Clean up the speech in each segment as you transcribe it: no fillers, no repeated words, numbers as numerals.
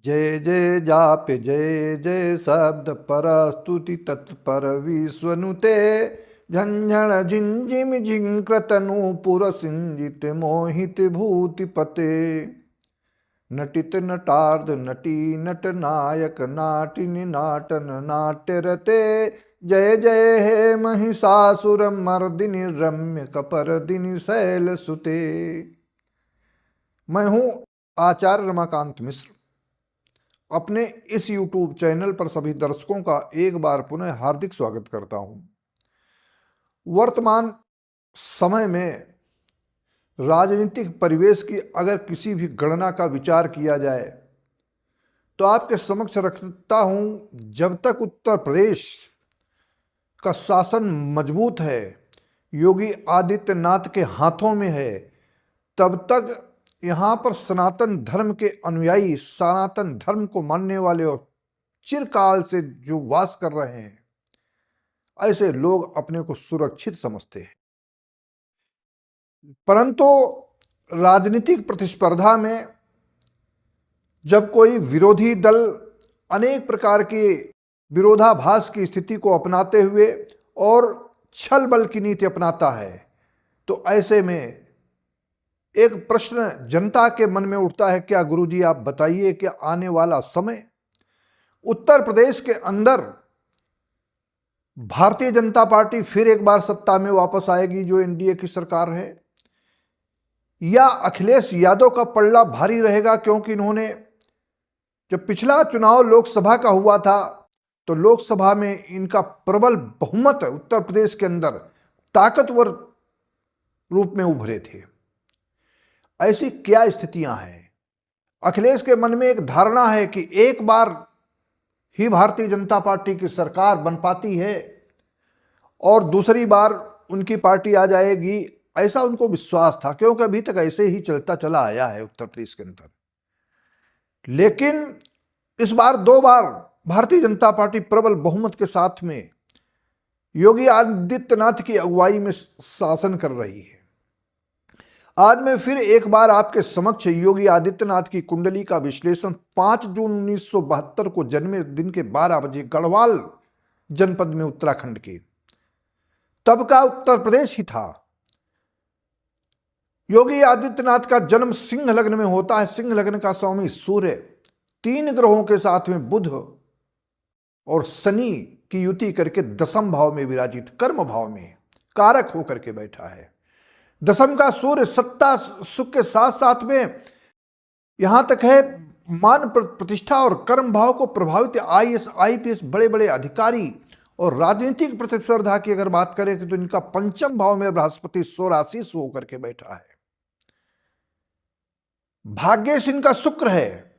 जय जय जाप जय जय शब्द परस्तुति तत्पर विश्वनुते झंझण झिंझिम झिंकृतनूपुर सिंजित मोहित भूतिपते नटित नटार्ध नटी नट नायक नाटिनी नाटन नाट्यरते जय जय हे महिषासुर मर्दिनी रम्य कपरदिनी शैल सुते। मैं हूं आचार्य रमाकांत मिश्र। अपने इस YouTube चैनल पर सभी दर्शकों का एक बार पुनः हार्दिक स्वागत करता हूं। वर्तमान समय में राजनीतिक परिवेश की अगर किसी भी गणना का विचार किया जाए तो आपके समक्ष रखता हूं, जब तक उत्तर प्रदेश का शासन मजबूत है, योगी आदित्यनाथ के हाथों में है, तब तक यहाँ पर सनातन धर्म के अनुयायी, सनातन धर्म को मानने वाले और चिरकाल से जो वास कर रहे हैं, ऐसे लोग अपने को सुरक्षित समझते हैं। परंतु राजनीतिक प्रतिस्पर्धा में जब कोई विरोधी दल अनेक प्रकार के विरोधाभास की स्थिति को अपनाते हुए और छल बल की नीति अपनाता है, तो ऐसे में एक प्रश्न जनता के मन में उठता है, क्या गुरुजी आप बताइए कि आने वाला समय उत्तर प्रदेश के अंदर भारतीय जनता पार्टी फिर एक बार सत्ता में वापस आएगी, जो एनडीए की सरकार है, या अखिलेश यादव का पलड़ा भारी रहेगा? क्योंकि इन्होंने जब पिछला चुनाव लोकसभा का हुआ था तो लोकसभा में इनका प्रबल बहुमत उत्तर प्रदेश के अंदर ताकतवर रूप में उभरे थे। ऐसी क्या स्थितियां हैं? अखिलेश के मन में एक धारणा है कि एक बार ही भारतीय जनता पार्टी की सरकार बन पाती है और दूसरी बार उनकी पार्टी आ जाएगी, ऐसा उनको विश्वास था, क्योंकि अभी तक ऐसे ही चलता चला आया है उत्तर प्रदेश के अंदर। लेकिन इस बार दो बार भारतीय जनता पार्टी प्रबल बहुमत के साथ में योगी आदित्यनाथ की अगुवाई में शासन कर रही है। आज मैं फिर एक बार आपके समक्ष योगी आदित्यनाथ की कुंडली का विश्लेषण 5 जून 1972 को जन्मे दिन के 12 बजे गढ़वाल जनपद में उत्तराखंड के, तब का उत्तर प्रदेश ही था। योगी आदित्यनाथ का जन्म सिंह लग्न में होता है। सिंह लग्न का स्वामी सूर्य 3 ग्रहों के साथ में बुध और शनि की युति करके दशम भाव में विराजित, कर्म भाव में कारक होकर के बैठा है। दशम का सूर्य सत्ता सुख के साथ साथ में यहां तक है मान प्रतिष्ठा और कर्म भाव को प्रभावित, आईएएस आईपीएस बड़े बड़े अधिकारी और राजनीतिक प्रतिस्पर्धा की अगर बात करें तो इनका पंचम भाव में बृहस्पति स्वराशीष होकर के बैठा है। भाग्येश इनका शुक्र है,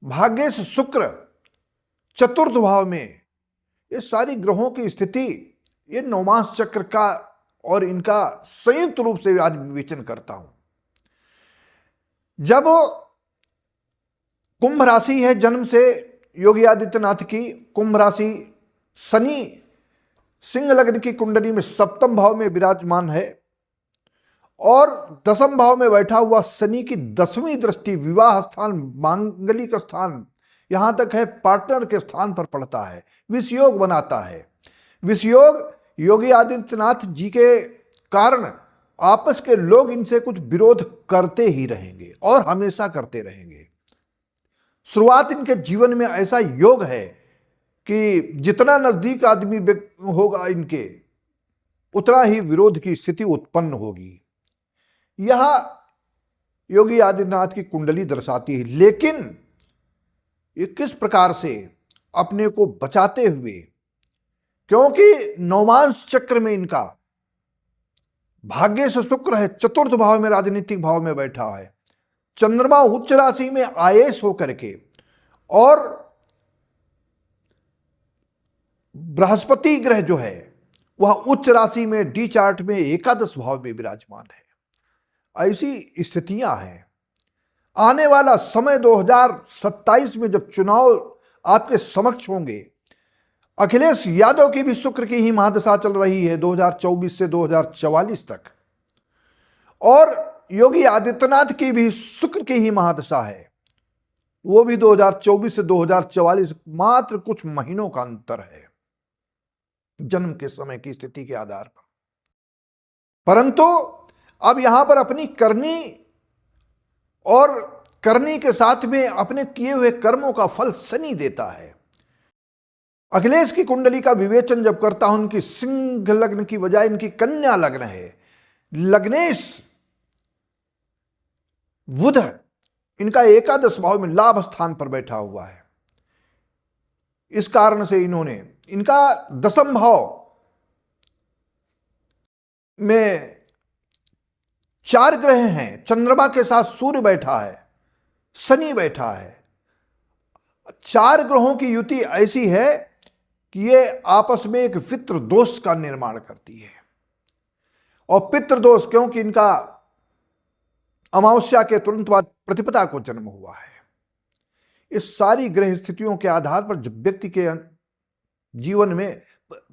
भाग्येश शुक्र चतुर्थ भाव में। ये सारी ग्रहों की स्थिति ये नवमास चक्र का और इनका संयुक्त रूप से आज विवेचन करता हूं। जब कुंभ राशि है जन्म से योगी आदित्यनाथ की, कुंभ राशि शनि सिंह लग्न की कुंडली में सप्तम भाव में विराजमान है और दशम भाव में बैठा हुआ शनि की 10वीं दृष्टि विवाह स्थान, मांगलिक स्थान, यहां तक है पार्टनर के स्थान पर पड़ता है, विषयोग बनाता है। विषयोग योगी आदित्यनाथ जी के कारण आपस के लोग इनसे कुछ विरोध करते ही रहेंगे और हमेशा करते रहेंगे। शुरुआत इनके जीवन में ऐसा योग है कि जितना नजदीक आदमी होगा इनके, उतना ही विरोध की स्थिति उत्पन्न होगी। यह योगी आदित्यनाथ की कुंडली दर्शाती है। लेकिन ये किस प्रकार से अपने को बचाते हुए, क्योंकि नवमांश चक्र में इनका भाग्य से शुक्र है, चतुर्थ भाव में राजनीतिक भाव में बैठा है, चंद्रमा उच्च राशि में आईएएस होकर के, और बृहस्पति ग्रह जो है वह उच्च राशि में डी चार्ट में एकादश भाव में विराजमान है। ऐसी स्थितियां हैं। आने वाला समय 2027 में जब चुनाव आपके समक्ष होंगे, अखिलेश यादव की भी शुक्र की ही महादशा चल रही है 2024 से 2044 तक, और योगी आदित्यनाथ की भी शुक्र की ही महादशा है। वो भी 2024 से 2044, मात्र कुछ महीनों का अंतर है जन्म के समय की स्थिति के आधार पर। परंतु अब यहां पर अपनी करनी और करनी के साथ में अपने किए हुए कर्मों का फल शनि देता है। अखिलेश की कुंडली का विवेचन जब करता हूं, उनकी सिंह लग्न की बजाय इनकी कन्या लग्न है। लग्नेश बुध इनका एकादश भाव में लाभ स्थान पर बैठा हुआ है। इस कारण से इनका दशम भाव में 4 ग्रह हैं। चंद्रमा के साथ सूर्य बैठा है, शनि बैठा है। 4 ग्रहों की युति ऐसी है कि ये आपस में एक पितृ दोष का निर्माण करती है। और पितृ दोष क्योंकि इनका अमावस्या के तुरंत बाद प्रतिपदा को जन्म हुआ है। इस सारी ग्रह स्थितियों के आधार पर जब व्यक्ति के जीवन में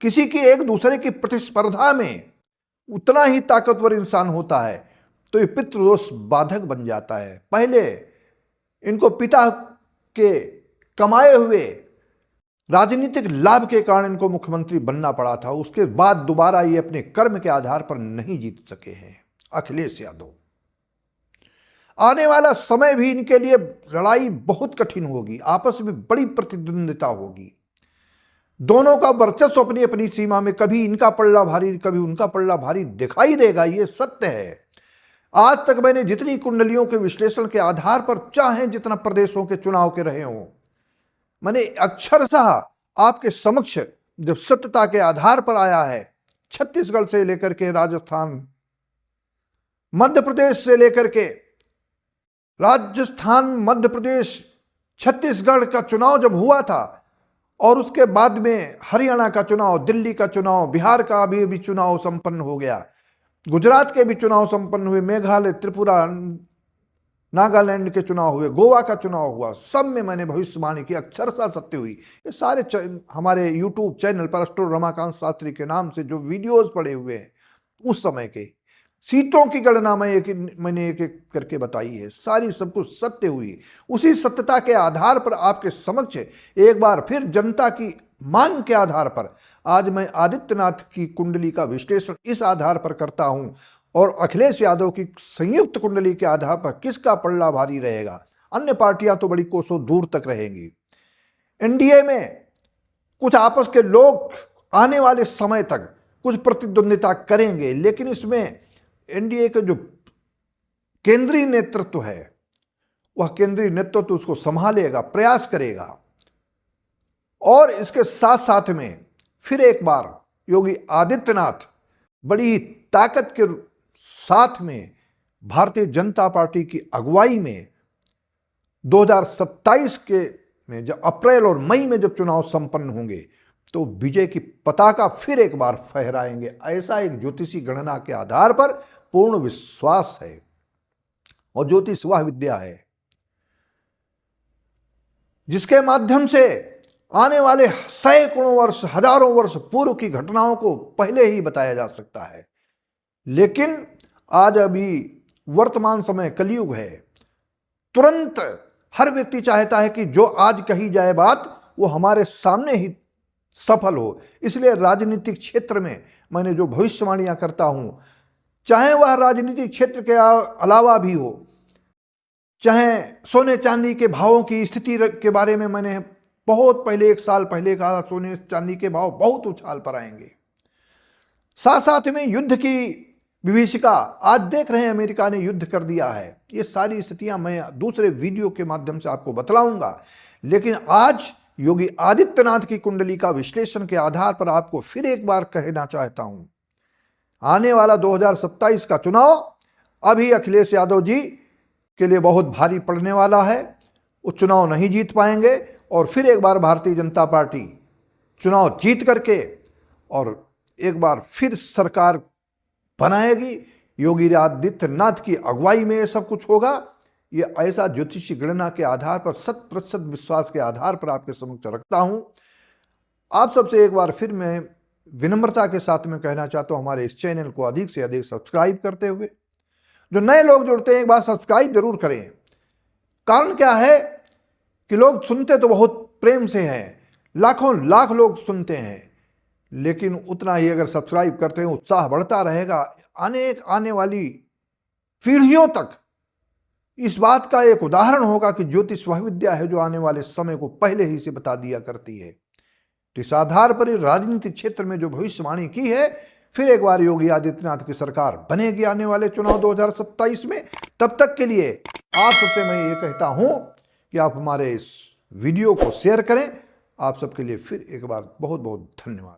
किसी की एक दूसरे की प्रतिस्पर्धा में उतना ही ताकतवर इंसान होता है तो ये पितृदोष बाधक बन जाता है। पहले इनको पिता के कमाए हुए राजनीतिक लाभ के कारण इनको मुख्यमंत्री बनना पड़ा था। उसके बाद दोबारा ये अपने कर्म के आधार पर नहीं जीत सके हैं अखिलेश यादव। आने वाला समय भी इनके लिए लड़ाई बहुत कठिन होगी, आपस में बड़ी प्रतिद्वंदिता होगी। दोनों का वर्चस्व अपनी अपनी सीमा में, कभी इनका पल्ला भारी कभी उनका पल्ला भारी दिखाई देगा, ये सत्य है। आज तक मैंने जितनी कुंडलियों के विश्लेषण के आधार पर, चाहे जितना प्रदेशों के चुनाव के रहे हों, मैंने अक्षरशः आपके समक्ष जब सत्यता के आधार पर आया है, छत्तीसगढ़ से लेकर के राजस्थान, मध्य प्रदेश से लेकर के राजस्थान, मध्य प्रदेश, छत्तीसगढ़ का चुनाव जब हुआ था और उसके बाद में हरियाणा का चुनाव, दिल्ली का चुनाव, बिहार का भी चुनाव संपन्न हो गया, गुजरात के भी चुनाव संपन्न हुए, मेघालय, त्रिपुरा, नागालैंड के चुनाव हुए, गोवा का चुनाव हुआ, सब में मैंने भविष्यवाणी की, अक्षरशः सत्य हुई। ये सारे हमारे यूट्यूब चैनल पर एस्ट्रो रमाकांत शास्त्री के नाम से जो वीडियोस पड़े हुए हैं, उस समय के सीटों की गणना मैंने एक एक करके बताई है। सारी सब कुछ सत्य हुई। उसी सत्यता के आधार पर आपके समक्ष एक बार फिर जनता की मांग के आधार पर आज मैं आदित्यनाथ की कुंडली का विश्लेषण इस आधार पर करता हूं और अखिलेश यादव की संयुक्त कुंडली के आधार पर किसका पल्ला भारी रहेगा। अन्य पार्टियां तो बड़ी कोसों दूर तक रहेंगी। एनडीए में कुछ आपस के लोग आने वाले समय तक कुछ प्रतिद्वंदिता करेंगे, लेकिन इसमें एनडीए का जो केंद्रीय नेतृत्व है, वह केंद्रीय नेतृत्व उसको संभालेगा, प्रयास करेगा। और इसके साथ साथ में फिर एक बार योगी आदित्यनाथ बड़ी ही ताकत के साथ में भारतीय जनता पार्टी की अगुवाई में 2027 के में जब अप्रैल और मई में जब चुनाव संपन्न होंगे तो विजय की पताका फिर एक बार फहराएंगे। ऐसा एक ज्योतिषी गणना के आधार पर पूर्ण विश्वास है। और ज्योतिष वह विद्या है जिसके माध्यम से आने वाले सैकड़ों वर्ष, हजारों वर्ष पूर्व की घटनाओं को पहले ही बताया जा सकता है। लेकिन आज अभी वर्तमान समय कलयुग है, तुरंत हर व्यक्ति चाहता है कि जो आज कही जाए बात वो हमारे सामने ही सफल हो। इसलिए राजनीतिक क्षेत्र में मैंने जो भविष्यवाणियां करता हूं, चाहे वह राजनीतिक क्षेत्र के अलावा भी हो, चाहे सोने चांदी के भावों की स्थिति के बारे में मैंने बहुत पहले, 1 साल पहले कहा, सोने चांदी के भाव बहुत उछाल पर आएंगे। साथ साथ में युद्ध की विभीषिका, आज देख रहे हैं अमेरिका ने युद्ध कर दिया है। ये सारी स्थितियां मैं दूसरे वीडियो के माध्यम से आपको बतलाऊंगा। लेकिन आज योगी आदित्यनाथ की कुंडली का विश्लेषण के आधार पर आपको फिर एक बार कहना चाहता हूं, आने वाला 2027 का चुनाव अभी अखिलेश यादव जी के लिए बहुत भारी पड़ने वाला है। वो चुनाव नहीं जीत पाएंगे और फिर एक बार भारतीय जनता पार्टी चुनाव जीत करके और एक बार फिर सरकार बनाएगी। योगी आदित्यनाथ की अगुवाई में ये सब कुछ होगा। ये ऐसा ज्योतिषी गणना के आधार पर 100% विश्वास के आधार पर आपके समक्ष रखता हूं। आप सबसे एक बार फिर मैं विनम्रता के साथ में कहना चाहता हूं, हमारे इस चैनल को अधिक से अधिक सब्सक्राइब करते हुए, जो नए लोग जुड़ते हैं एक बार सब्सक्राइब जरूर करें। कारण क्या है कि लोग सुनते तो बहुत प्रेम से हैं, लाखों लाख लोग सुनते हैं, लेकिन उतना ही अगर सब्सक्राइब करते हैं उत्साह बढ़ता रहेगा। अनेक आने वाली पीढ़ियों तक इस बात का एक उदाहरण होगा कि ज्योतिष वह विद्या है जो आने वाले समय को पहले ही से बता दिया करती है। तो इस आधार पर राजनीतिक क्षेत्र में जो भविष्यवाणी की है, फिर एक बार योगी आदित्यनाथ की सरकार बनेगी आने वाले चुनाव 2027 में। तब तक के लिए आप सबसे मैं ये कहता हूं कि आप हमारे इस वीडियो को शेयर करें। आप सबके लिए फिर एक बार बहुत बहुत धन्यवाद।